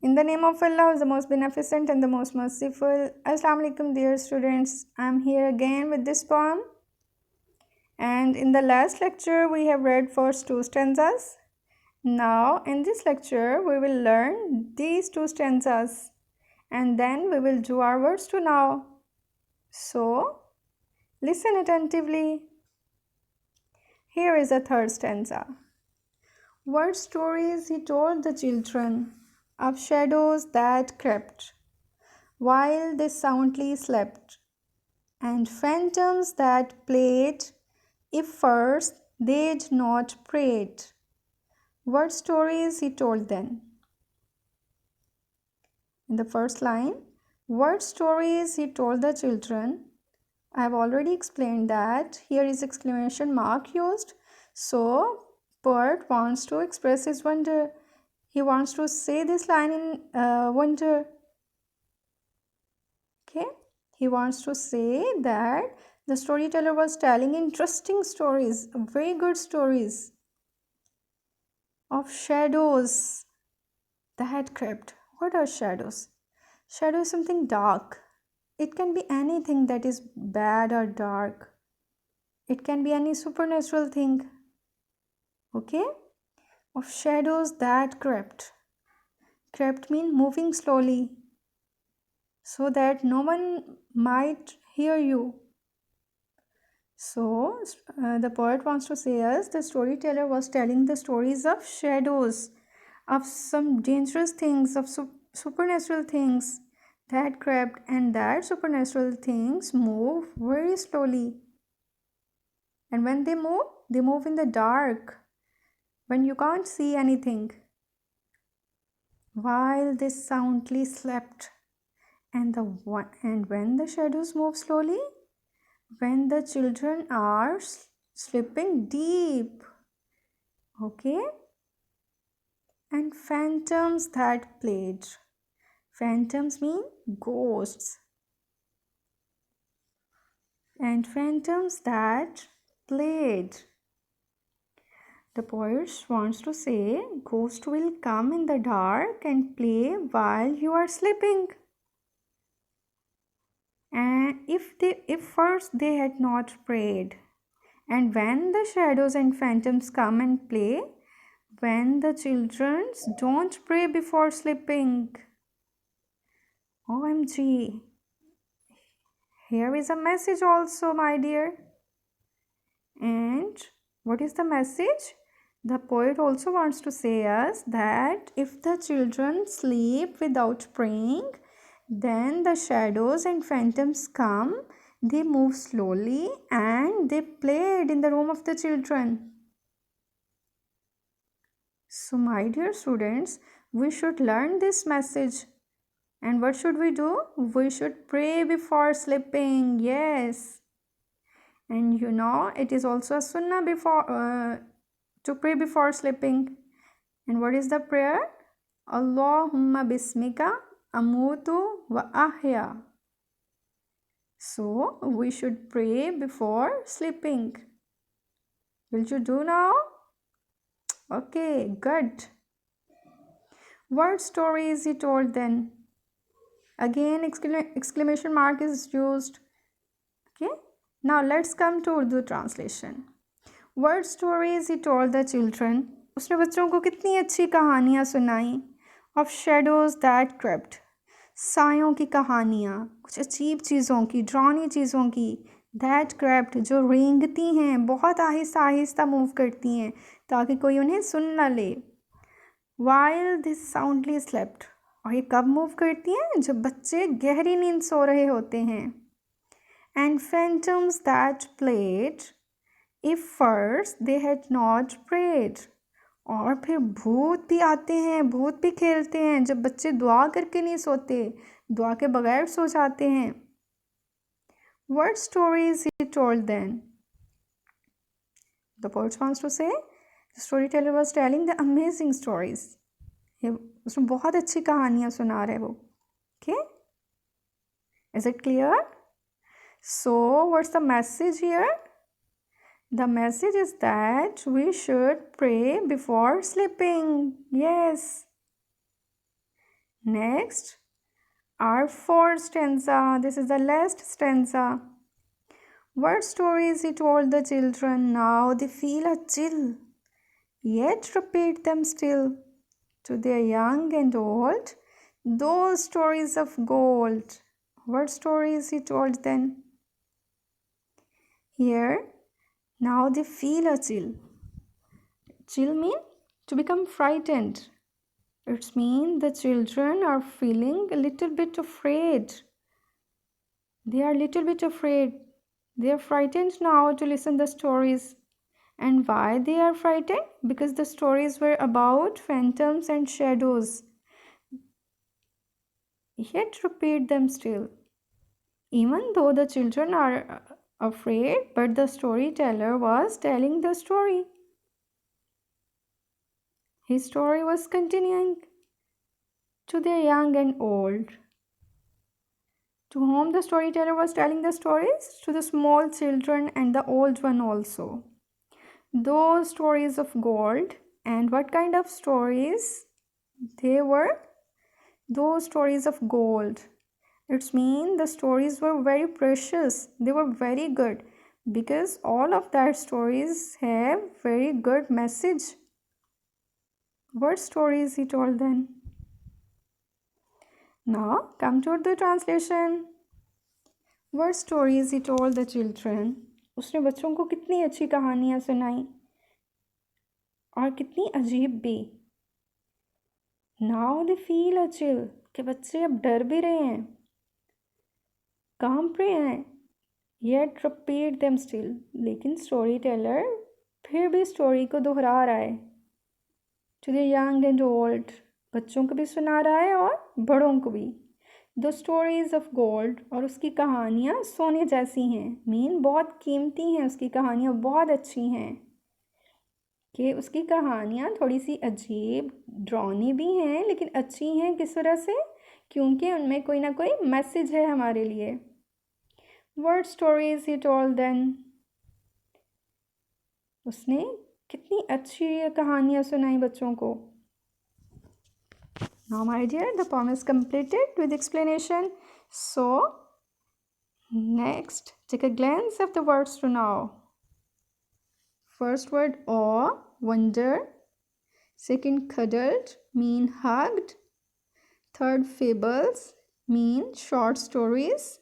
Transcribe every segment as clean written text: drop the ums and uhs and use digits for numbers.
In the name of Allah, who is the most beneficent and the most merciful. Assalamu alaikum, dear students. I'm here again with this poem. And in the last lecture, we have read first two stanzas. Now, in this lecture, we will learn these two stanzas. And then we will do our words to now. So, listen attentively. Here is a third stanza. What stories he told the children of shadows that crept while they soundly slept, and phantoms that played if first they'd not prayed. What stories he told them? In the first line, what stories he told the children? I have already explained that here is exclamation mark used. So, poet wants to express his wonder. He wants to say this line in wonder. Okay, he wants to say that the storyteller was telling interesting stories, very good stories of shadows that crept. What are shadows? Shadow is something dark. It can be anything that is bad or dark. It can be any supernatural thing. Okay? Of shadows that crept. Crept means moving slowly so that no one might hear you. So, the poet wants to say us the storyteller was telling the stories of shadows, of some dangerous things, of supernatural things that crept, and that supernatural things move very slowly. And when they move in the dark, when you can't see anything. While they soundly slept, and when the shadows move slowly, when the children are sleeping deep. Okay? And phantoms that played. Phantoms mean ghosts. And phantoms that played. The poet wants to say ghosts will come in the dark and play while you are sleeping. And if first they had not prayed, and when the shadows and phantoms come and play, when the children don't pray before sleeping. OMG. Here is a message also, my dear. And what is the message? The poet also wants to say us that if the children sleep without praying, then the shadows and phantoms come, they move slowly and they played in the room of the children. So my dear students, we should learn this message. And what should we do? We should pray before sleeping. Yes. And you know, it is also a sunnah to pray before sleeping. And what is the prayer? Allahumma bismika amutu wa ahya. So we should pray before sleeping. Will you do now? Okay, good. What stories he told then? Again, exclamation mark is used. Okay. Now let's come to Urdu translation. What stories he told the children? उसने बच्चों को कितनी अच्छी कहानियाँ सुनाई. Of shadows that crept. सायों की कहानियाँ, कुछ अजीब चीज़ों की, डरावनी चीज़ों की. That crept, जो रेंगती हैं, बहुत आहिस्ता आहिस्ता मूव करती हैं ताकि कोई उन्हें सुन ना ले. While they soundly slept. और ये कब मूव करती हैं? जब बच्चे गहरी नींद सो रहे होते हैं. And phantoms that played if first they had not prayed. और फिर भूत भी आते हैं, भूत भी खेलते हैं जब बच्चे दुआ करके नहीं सोते, दुआ के बगैर सो जाते हैं. What stories he told then? The poet wants to say the storyteller was telling the amazing stories. उसमें बहुत अच्छी कहानियाँ सुना रहे वो. Okay? Is it clear? So, what's the message here? The message is that we should pray before sleeping. Yes. Next, our fourth stanza. This is the last stanza. What stories he told the children, now they feel a chill, yet repeat them still. To their young and old, those stories of gold. What stories he told then? Here, now they feel a chill. Chill mean to become frightened. It means the children are feeling a little bit afraid. They are a little bit afraid. They are frightened now to listen the stories. And why they are frightened? Because the stories were about phantoms and shadows. Yet repeat them still. Even though the children are afraid, but the storyteller was telling the story. His story was continuing to the young and old. To whom the storyteller was telling the stories? To the small children and the old one also. Those stories of gold. And what kind of stories they were? Those stories of gold. It means the stories were very precious. They were very good because all of that stories have very good message. What stories he told then? Now come to the translation. What stories he told the children? उसने बच्चों को कितनी अच्छी कहानियाँ सुनाई और कितनी अजीब भी. Now they feel a chill कि बच्चे अब डर भी रहे हैं, कांप रहे हैं. Yet repeat them still. लेकिन स्टोरी टेलर फिर भी स्टोरी को दोहरा रहा है. To the young and old. बच्चों को भी सुना रहा है और बड़ों को भी. The stories of gold. और उसकी कहानियाँ सोने जैसी हैं. मीन बहुत कीमती हैं, उसकी कहानियाँ बहुत अच्छी हैं. कि उसकी कहानियाँ थोड़ी सी अजीब डरावनी भी हैं लेकिन अच्छी हैं. किस तरह से? क्योंकि उनमें कोई ना कोई मैसेज है हमारे लिए. What stories he told then? उसने कितनी अच्छी कहानियाँ सुनाई बच्चों को. Now my dear, the poem is completed with explanation. So next, take a glance of the words to know. First word awe, wonder. Second, cuddled, mean hugged. Third, fables, mean short stories.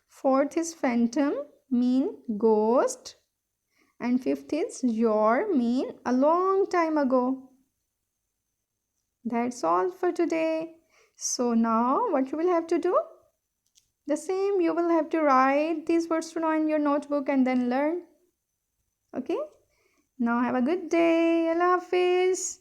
Fourth is phantom, mean ghost. And fifth is your, mean a long time ago. That's all for today. So now what you will have to do? The same, you will have to write these words to know in your notebook and then learn. Okay? Now have a good day. Allah Hafiz.